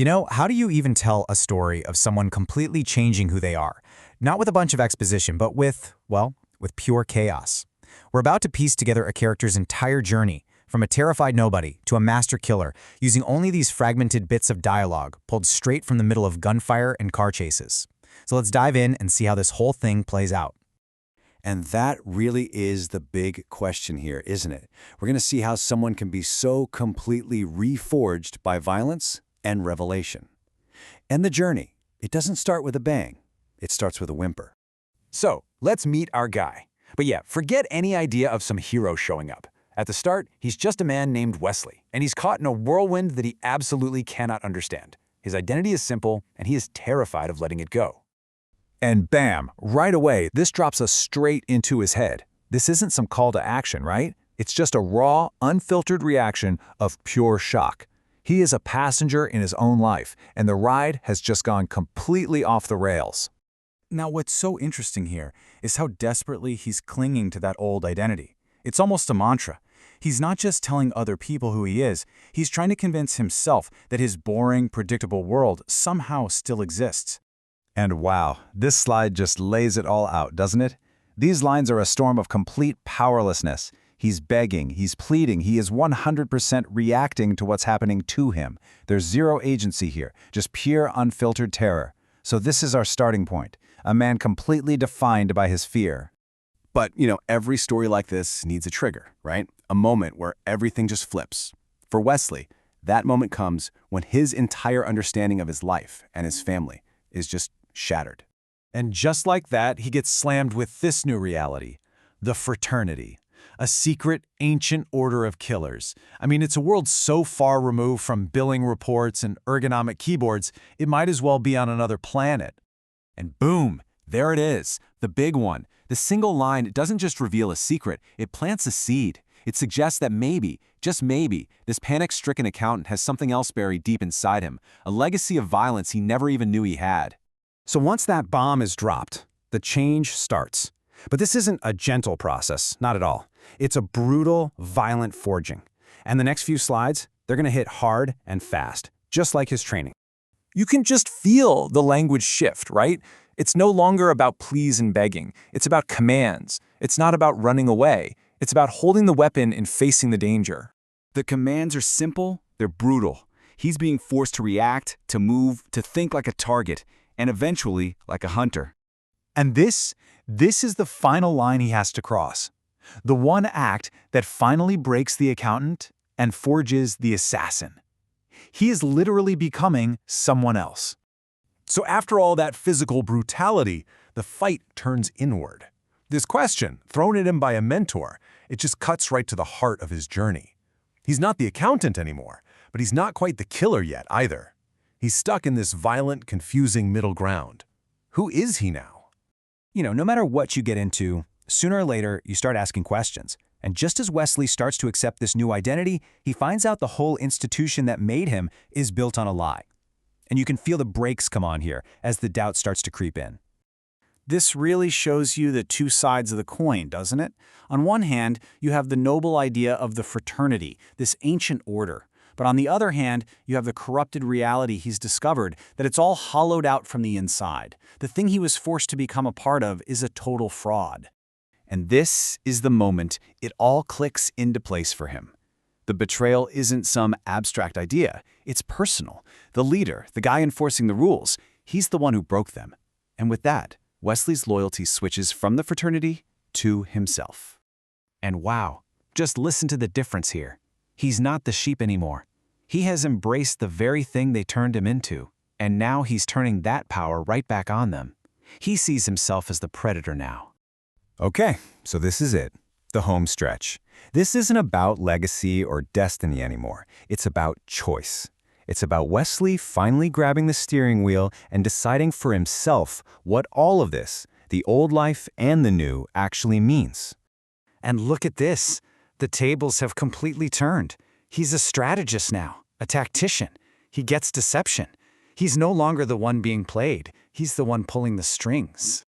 How do you even tell a story of someone completely changing who they are? Not with a bunch of exposition, but with pure chaos. We're about to piece together a character's entire journey, from a terrified nobody to a master killer, using only these fragmented bits of dialogue pulled straight from the middle of gunfire and car chases. So let's dive in and see how this whole thing plays out. And that really is the big question here, isn't it? We're going to see how someone can be so completely reforged by violence and revelation. And the journey, it doesn't start with a bang. It starts with a whimper. So, let's meet our guy. But yeah, forget any idea of some hero showing up. At the start, he's just a man named Wesley, and he's caught in a whirlwind that he absolutely cannot understand. His identity is simple, and he is terrified of letting it go. And bam, right away, this drops us straight into his head. This isn't some call to action, right? It's just a raw, unfiltered reaction of pure shock. He is a passenger in his own life, and the ride has just gone completely off the rails. Now, what's so interesting here is how desperately he's clinging to that old identity. It's almost a mantra. He's not just telling other people who he is, he's trying to convince himself that his boring, predictable world somehow still exists. And wow, this slide just lays it all out, doesn't it? These lines are a storm of complete powerlessness. He's begging, he's pleading, he is 100% reacting to what's happening to him. There's zero agency here, just pure unfiltered terror. So this is our starting point, a man completely defined by his fear. But, every story like this needs a trigger, right? A moment where everything just flips. For Wesley, that moment comes when his entire understanding of his life and his family is just shattered. And just like that, he gets slammed with this new reality, the Fraternity. A secret, ancient order of killers. It's a world so far removed from billing reports and ergonomic keyboards, it might as well be on another planet. And boom, there it is, the big one. The single line doesn't just reveal a secret, it plants a seed. It suggests that maybe, just maybe, this panic-stricken accountant has something else buried deep inside him, a legacy of violence he never even knew he had. So once that bomb is dropped, the change starts. But this isn't a gentle process, not at all. It's a brutal, violent forging. And the next few slides, they're going to hit hard and fast, just like his training. You can just feel the language shift, right? It's no longer about pleas and begging. It's about commands. It's not about running away. It's about holding the weapon and facing the danger. The commands are simple, they're brutal. He's being forced to react, to move, to think like a target, and eventually like a hunter. And this is the final line he has to cross. The one act that finally breaks the accountant and forges the assassin. He is literally becoming someone else. So after all that physical brutality, the fight turns inward. This question, thrown at him by a mentor, it just cuts right to the heart of his journey. He's not the accountant anymore, but he's not quite the killer yet either. He's stuck in this violent, confusing middle ground. Who is he now? No matter what you get into, sooner or later, you start asking questions. And just as Wesley starts to accept this new identity, he finds out the whole institution that made him is built on a lie. And you can feel the brakes come on here as the doubt starts to creep in. This really shows you the two sides of the coin, doesn't it? On one hand, you have the noble idea of the Fraternity, this ancient order. But on the other hand, you have the corrupted reality he's discovered, that it's all hollowed out from the inside. The thing he was forced to become a part of is a total fraud. And this is the moment it all clicks into place for him. The betrayal isn't some abstract idea, it's personal. The leader, the guy enforcing the rules, he's the one who broke them. And with that, Wesley's loyalty switches from the Fraternity to himself. And wow, just listen to the difference here. He's not the sheep anymore. He has embraced the very thing they turned him into, and now he's turning that power right back on them. He sees himself as the predator now. Okay, so this is it, the home stretch. This isn't about legacy or destiny anymore. It's about choice. It's about Wesley finally grabbing the steering wheel and deciding for himself what all of this, the old life and the new, actually means. And look at this. The tables have completely turned. He's a strategist now, a tactician. He gets deception. He's no longer the one being played. He's the one pulling the strings.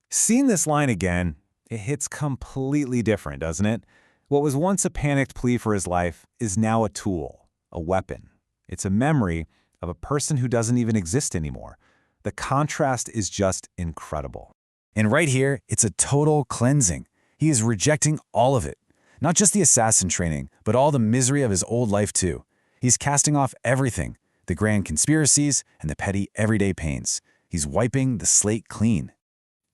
Seeing this line again, it hits completely different, doesn't it? What was once a panicked plea for his life is now a tool, a weapon. It's a memory of a person who doesn't even exist anymore. The contrast is just incredible. And right here, it's a total cleansing. He is rejecting all of it. Not just the assassin training, but all the misery of his old life too. He's casting off everything, the grand conspiracies and the petty everyday pains. He's wiping the slate clean.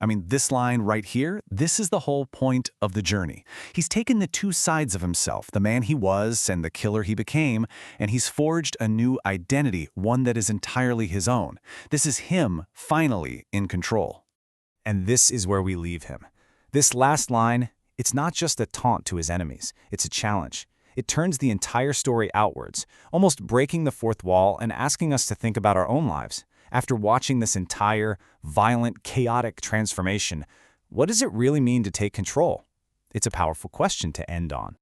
I mean, this line right here, this is the whole point of the journey. He's taken the two sides of himself, the man he was and the killer he became, and he's forged a new identity, one that is entirely his own. This is him, finally, in control. And this is where we leave him. This last line, it's not just a taunt to his enemies, it's a challenge. It turns the entire story outwards, almost breaking the fourth wall and asking us to think about our own lives. After watching this entire, violent, chaotic transformation, what does it really mean to take control? It's a powerful question to end on.